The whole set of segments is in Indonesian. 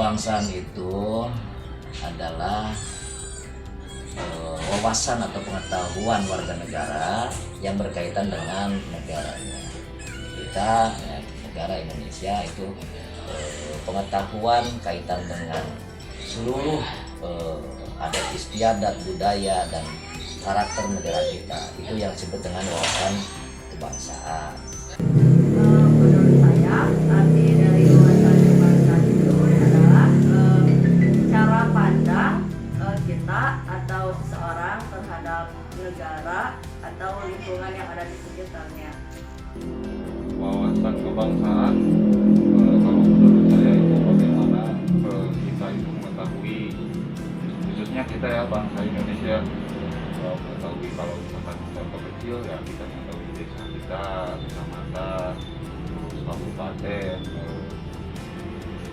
kebangsaan itu adalah wawasan atau pengetahuan warga negara yang berkaitan dengan negaranya. Kita, ya, negara Indonesia itu pengetahuan kaitan dengan seluruh adat istiadat, budaya, dan karakter negara kita. Itu yang disebut dengan wawasan kebangsaan. Menurut saya, arti dari wawasan kebangsaan itu adalah cara pandang kita atau seseorang terhadap negara atau lingkungan yang ada di sekitarnya. Wawasan kebangsaan, kalau menurut saya itu bagaimana kita itu mengetahui, khususnya kita ya bangsa Indonesia, mengetahui kalau misalkan contoh kecil ya kita mengetahui desa kita, kecamatan, kabupaten,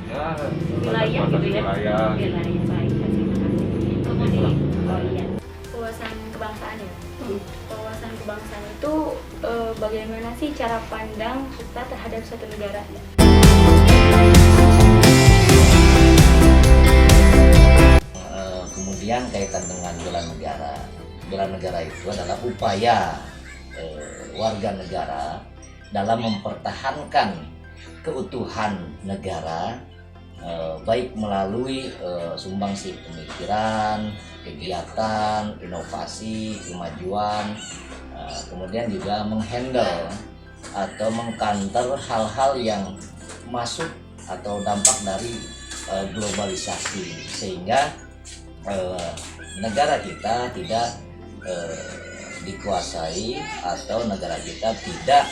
ya wilayah gitu ya. wilayah. Wilayah baik. Kemudian wawasan kebangsaan ya. Wawasan kebangsaan itu bagaimana sih cara pandang kita terhadap suatu negara? Kemudian kaitan dengan bela negara. Bela negara itu adalah upaya warga negara dalam mempertahankan keutuhan negara, baik melalui sumbangsi pemikiran, kegiatan, inovasi, kemajuan, kemudian juga menghandle atau mengcounter hal-hal yang masuk atau dampak dari globalisasi, sehingga negara kita tidak dikuasai atau negara kita tidak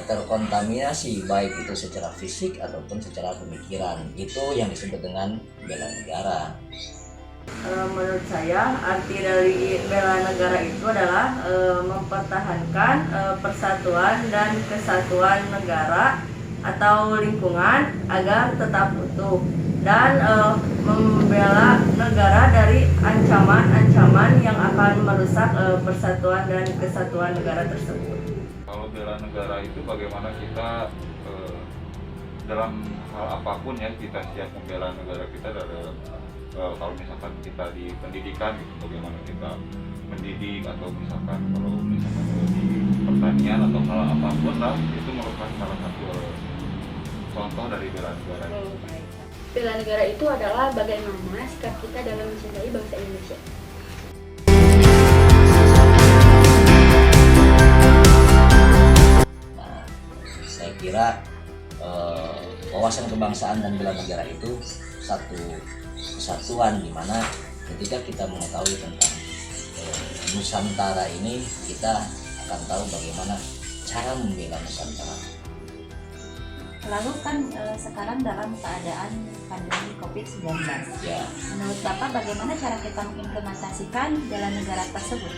terkontaminasi baik itu secara fisik ataupun secara pemikiran. Itu yang disebut dengan bela negara. Menurut saya, arti dari bela negara itu adalah mempertahankan persatuan dan kesatuan negara atau lingkungan agar tetap utuh, dan membela negara dari ancaman-ancaman yang akan merusak persatuan dan kesatuan negara tersebut. Kalau bela negara itu bagaimana kita dalam hal apapun ya kita siap membela negara kita dari kalau misalkan kita di pendidikan gitu, bagaimana kita mendidik, atau misalkan kalau misalkan di pertanian atau hal apapun lah, itu merupakan salah satu contoh dari bela negara. Bela negara itu adalah bagaimana sikap kita dalam mencintai bangsa Indonesia. Nah, saya kira wawasan kebangsaan dan bela negara itu satu kesatuan, di mana ketika kita mengetahui tentang Nusantara ini, kita akan tahu bagaimana cara membela Nusantara. Lalu kan sekarang dalam keadaan pandemi COVID-19, Ya, menurut Bapak bagaimana cara kita mengimplementasikan bela negara tersebut?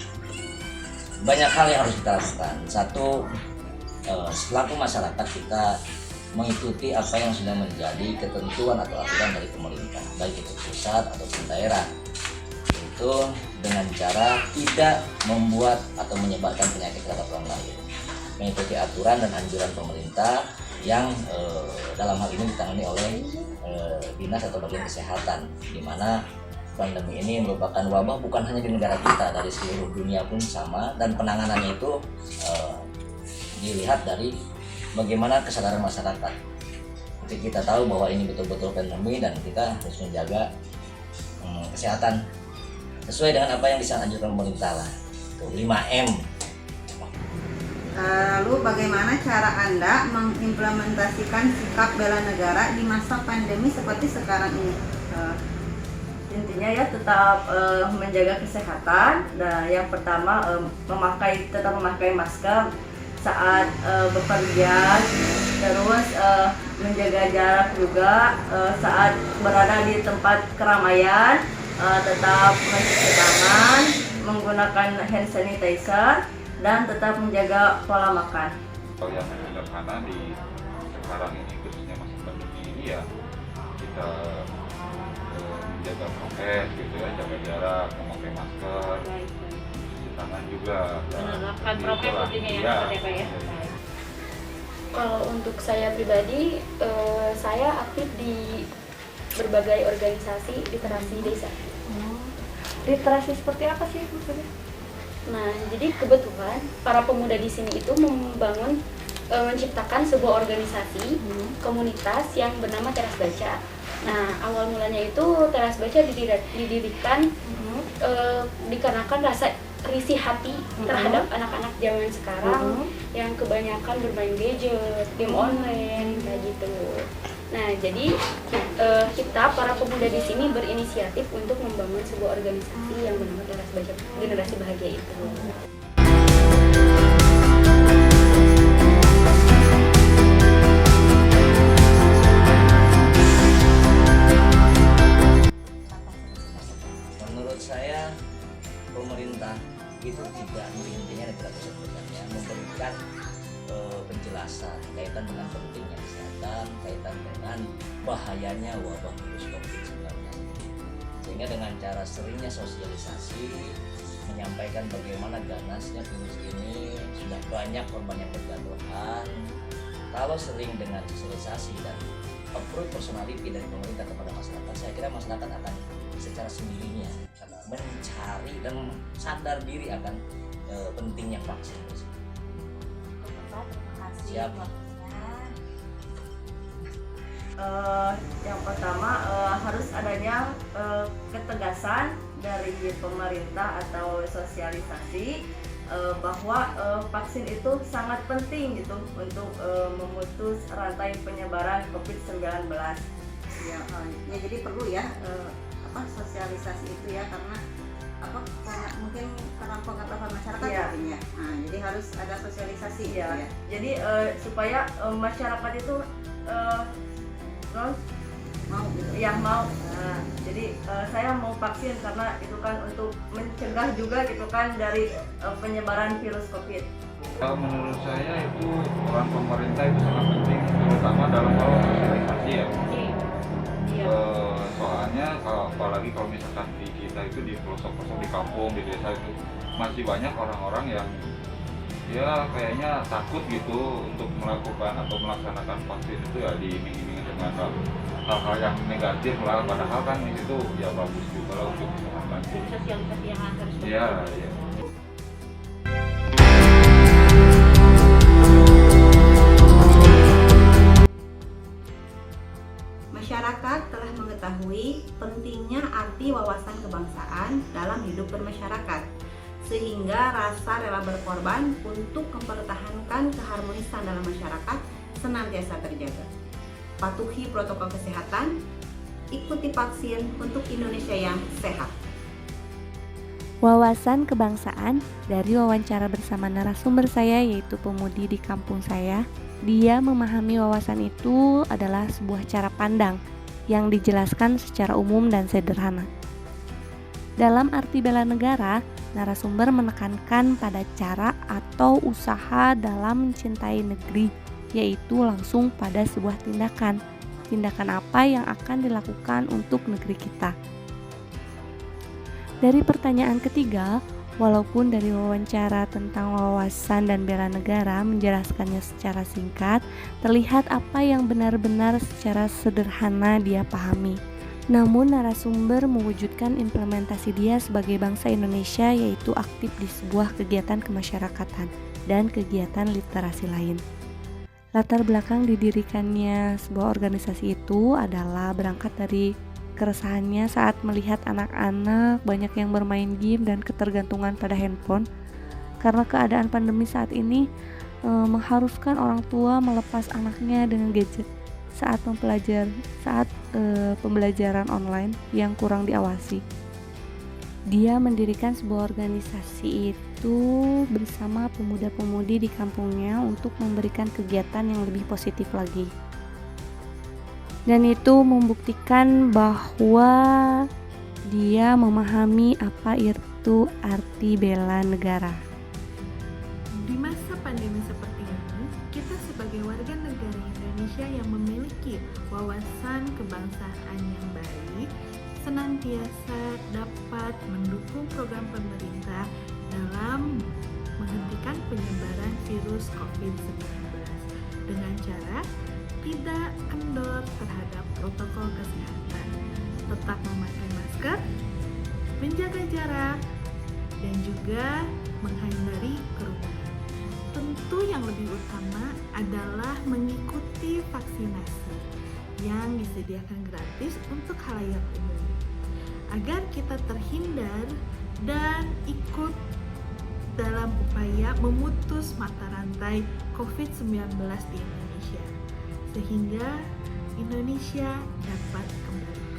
banyak hal yang harus kita lakukan. Satu, selaku masyarakat kita mengikuti apa yang sudah menjadi ketentuan atau aturan dari pemerintah, baik itu pusat ataupun daerah. Itu dengan cara tidak membuat atau menyebarkan penyakit terhadap orang lain, mengikuti aturan dan anjuran pemerintah yang dalam hal ini ditangani oleh dinas atau bagian kesehatan, di mana pandemi ini merupakan wabah bukan hanya di negara kita, dari seluruh dunia pun sama, dan penanganannya itu dilihat dari bagaimana kesadaran masyarakat. Jadi kita tahu bahwa ini betul-betul pandemi dan kita harus menjaga kesehatan sesuai dengan apa yang dianjurkan pemerintah lah. Itu 5M. Lalu bagaimana cara Anda mengimplementasikan sikap bela negara di masa pandemi seperti sekarang ini? Intinya ya tetap menjaga kesehatan. Dan yang pertama tetap memakai masker saat bepergian, terus menjaga jarak juga saat berada di tempat keramaian, tetap mencuci tangan, menggunakan hand sanitizer, dan tetap menjaga pola makan. Kalau yang sederhana di sekarang ini, khususnya masa pandemi ini ya, kita menjaga prokes gitu ya, jaga jarak, memakai masker, cuci tangan juga. Menerapkan prokes intinya ya, Iya. Pak ya. Kalau untuk saya pribadi, saya aktif di berbagai organisasi literasi desa. Literasi seperti apa sih maksudnya? Nah, jadi kebetulan para pemuda di sini itu menciptakan sebuah organisasi komunitas yang bernama Teras Baca. Nah, awal mulanya itu Teras Baca didirikan dikarenakan rasa risih hati terhadap anak-anak zaman sekarang yang kebanyakan bermain gadget, game online, kayak gitu. Nah, jadi kita para pemuda di sini berinisiatif untuk membangun sebuah organisasi yang bernama Teras Baca Generasi Bahagia itu. Menurut saya pemerintah itu tidak intinya tidak sebenarnya memberikan penjelasan kaitan dengan pentingnya kesehatan, kaitan dengan bahayanya wabah virus COVID-19. Sehingga dengan cara seringnya sosialisasi, menyampaikan bagaimana ganasnya virus ini, sudah banyak korban yang berjatuhan. Kalau sering dengan sosialisasi dan approach personality dari pemerintah kepada masyarakat, saya kira masyarakat akan secara sendirinya mencari dan sadar diri akan pentingnya vaksin tersebut. Terima kasih Siap. waktunya. Yang pertama harus adanya ketegasan dari pemerintah atau sosialisasi bahwa vaksin itu sangat penting gitu untuk memutus rantai penyebaran COVID-19. Ya, ya jadi perlu ya sosialisasi itu ya, karena mungkin karena pengetahuan masyarakat Iya. ya. Nah, jadi harus ada sosialisasi Ya, gitu ya. jadi supaya masyarakat itu Mau gitu. yang mau. Nah, jadi saya mau vaksin karena itu kan untuk mencegah juga gitu kan dari penyebaran virus COVID. Menurut saya itu peran pemerintah itu sangat penting, terutama dalam hal sosialisasi ya. Soalnya apalagi kalau misalkan di kita itu di pelosok-pelosok di kampung, di desa itu masih banyak orang-orang yang ya kayaknya takut gitu untuk melakukan atau melaksanakan vaksin itu ya diiming-iming dengan hal-hal yang negatif lah, padahal kan itu ya bagus juga lah untuk kesehatan. Sosialisasi yang harus Iya, iya. Masyarakat telah mengetahui pentingnya arti wawasan kebangsaan dalam hidup bermasyarakat, sehingga rasa rela berkorban untuk mempertahankan keharmonisan dalam masyarakat senantiasa terjaga. Patuhi protokol kesehatan, ikuti vaksin untuk Indonesia yang sehat. Wawasan kebangsaan dari wawancara bersama narasumber saya, yaitu pemudi di kampung saya. Dia memahami wawasan itu adalah sebuah cara pandang yang dijelaskan secara umum dan sederhana. Dalam arti bela negara, narasumber menekankan pada cara atau usaha dalam mencintai negeri, yaitu langsung pada sebuah tindakan. Tindakan apa yang akan dilakukan untuk negeri kita? Dari pertanyaan ketiga, walaupun dari wawancara tentang wawasan dan bela negara menjelaskannya secara singkat, terlihat apa yang benar-benar secara sederhana dia pahami. Namun narasumber mewujudkan implementasi dia sebagai bangsa Indonesia, yaitu aktif di sebuah kegiatan kemasyarakatan dan kegiatan literasi lain. Latar belakang didirikannya sebuah organisasi itu adalah berangkat dari keresahannya saat melihat anak-anak banyak yang bermain game dan ketergantungan pada handphone. Karena keadaan pandemi saat ini mengharuskan orang tua melepas anaknya dengan gadget saat pembelajaran online yang kurang diawasi. Dia mendirikan sebuah organisasi itu bersama pemuda-pemudi di kampungnya untuk memberikan kegiatan yang lebih positif lagi. Dan itu membuktikan bahwa dia memahami apa itu arti bela negara. Di masa pandemi seperti ini, kita sebagai warga negara Indonesia yang memiliki wawasan kebangsaan yang baik senantiasa dapat mendukung program pemerintah dalam menghentikan penyebaran virus COVID-19 dengan cara tidak kendor terhadap protokol kesehatan, tetap memakai masker, menjaga jarak, dan juga menghindari kerumunan. Tentu yang lebih utama adalah mengikuti vaksinasi yang disediakan gratis untuk khalayak umum, agar kita terhindar dan ikut dalam upaya memutus mata rantai COVID-19 di Indonesia, sehingga Indonesia dapat kembali